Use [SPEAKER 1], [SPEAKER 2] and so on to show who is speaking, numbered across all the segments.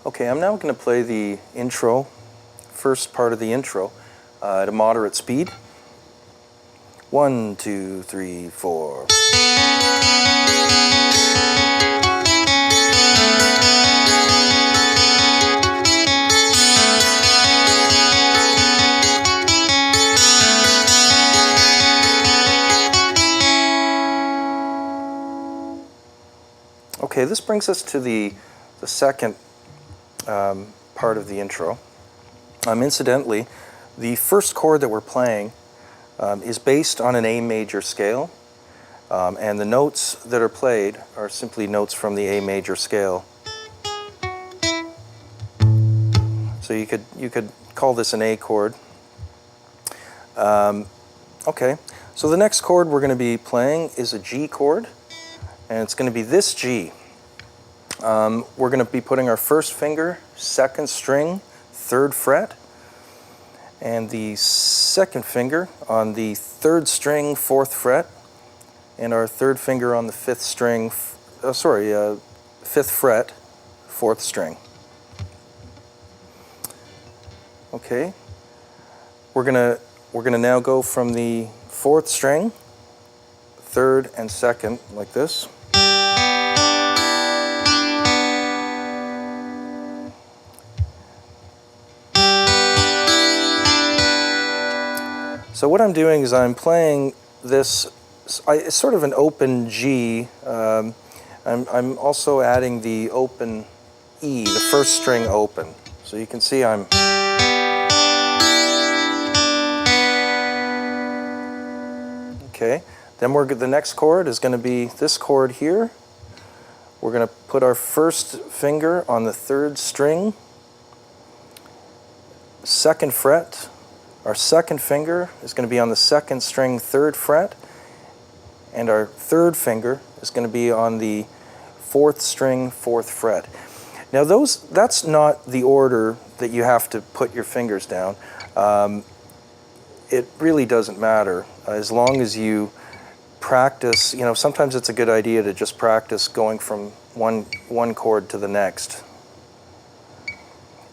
[SPEAKER 1] Okay, I'm now going to play the intro, first part of the intro, at a moderate speed. 1, 2, 3, 4. Okay, this brings us to the second part of the intro. Incidentally, the first chord that we're playing is based on an A major scale, and the notes that are played are simply notes from the A major scale. So you could call this an A chord. Okay, so the next chord we're going to be playing is a G chord, and it's going to be this G. We're going to be putting our first finger, second string, 3rd fret, and the second finger on the 3rd string, 4th fret, and our 3rd finger on the 5th string, 5th fret, 4th string. Okay, we're gonna now go from the 4th string, 3rd and 2nd, like this. So what I'm doing is I'm playing this, it's sort of an open G. I'm also adding the open E, the first string open. So you can see I'm... Okay, then the next chord is going to be this chord here. We're going to put our first finger on the 3rd string, 2nd fret. Our second finger is going to be on the 2nd string, 3rd fret, and our 3rd finger is going to be on the 4th string, 4th fret. Now that's not the order that you have to put your fingers down. It really doesn't matter as long as you practice. You know, sometimes it's a good idea to just practice going from one chord to the next.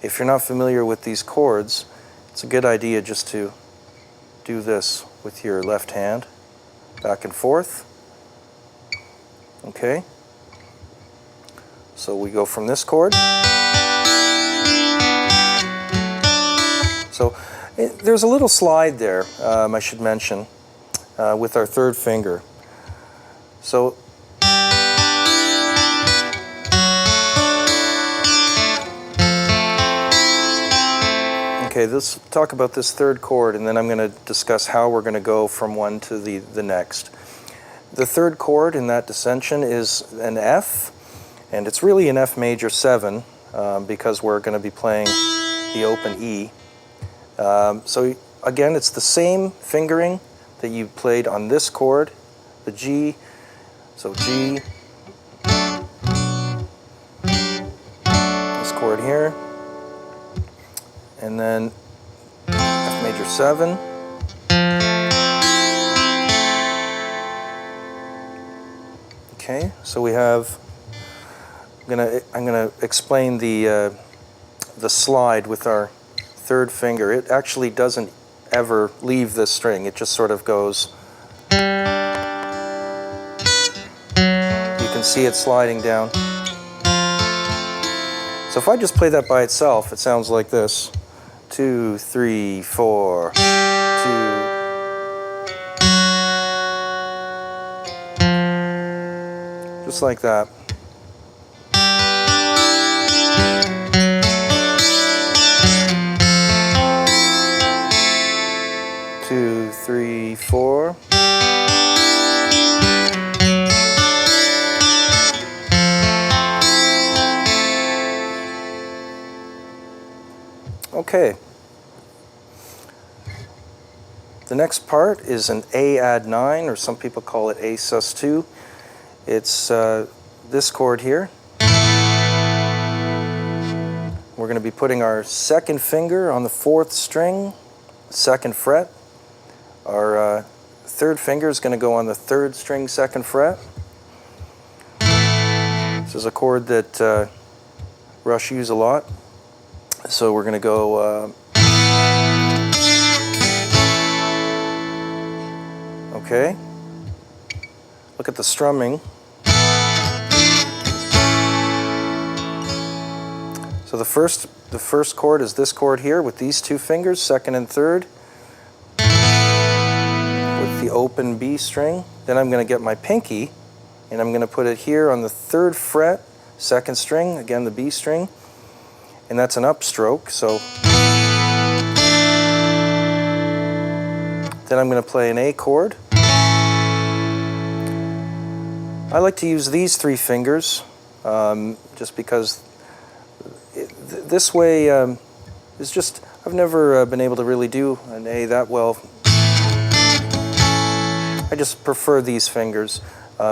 [SPEAKER 1] If you're not familiar with these chords, it's a good idea just to do this with your left hand, back and forth. Okay, so we go from this chord. So there's a little slide there, I should mention, with our 3rd finger. So okay, let's talk about this 3rd chord, and then I'm going to discuss how we're going to go from one to the next. The 3rd chord in that dissension is an F, and it's really an F major 7 because we're going to be playing the open E. So again, it's the same fingering that you played on this chord, the G. So G, this chord here, and then F major 7. Okay, so we have, I'm gonna explain the slide with our 3rd finger. It actually doesn't ever leave this string. It just sort of goes. You can see it sliding down. So if I just play that by itself, it sounds like this. 2, 3, 4, 2. Just like that. Two, 3, 4. Okay. The next part is an A add 9, or some people call it A sus2. It's this chord here. We're going to be putting our 2nd finger on the 4th string, 2nd fret. Our 3rd finger is going to go on the 3rd string, 2nd fret. This is a chord that Rush use a lot. So we're going to go, okay, look at the strumming. So the first chord is this chord here with these two fingers, second and third, with the open B string. Then I'm going to get my pinky and I'm going to put it here on the 3rd fret, 2nd string, again the B string, and that's an upstroke. So then I'm going to play an A chord. I like to use these 3 fingers just because this way is just, I've never been able to really do an A that well. I just prefer these fingers,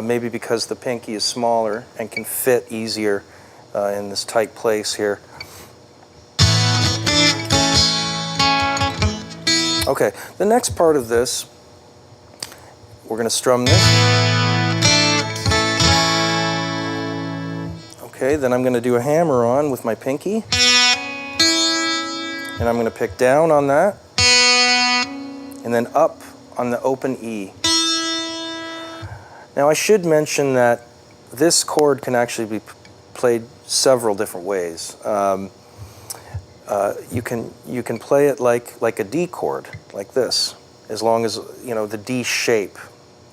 [SPEAKER 1] maybe because the pinky is smaller and can fit easier in this tight place here. Okay, the next part of this, we're going to strum this. Okay, then I'm going to do a hammer-on with my pinky. And I'm going to pick down on that. And then up on the open E. Now I should mention that this chord can actually be played several different ways. You can play it like a D chord, like this, as long as, you know, the D shape.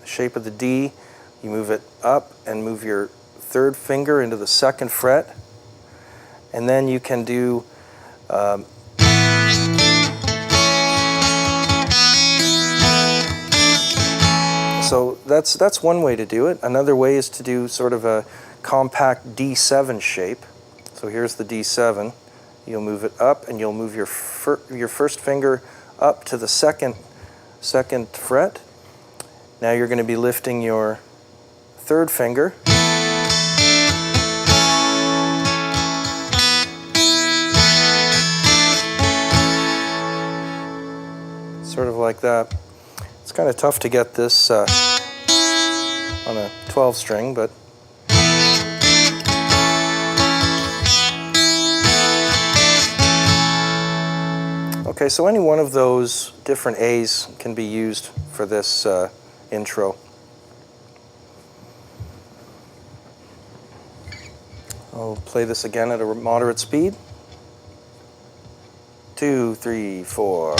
[SPEAKER 1] The shape of the D, you move it up and move your 3rd finger into the 2nd fret, and then you can do so that's one way to do it. Another way is to do sort of a compact D7 shape. So here's the D7. You'll move it up and you'll move your first finger up to the second fret. Now you're going to be lifting your 3rd finger. Sort of like that. It's kind of tough to get this on a 12 string, but okay, so any one of those different A's can be used for this intro. I'll play this again at a moderate speed. 2, 3, 4.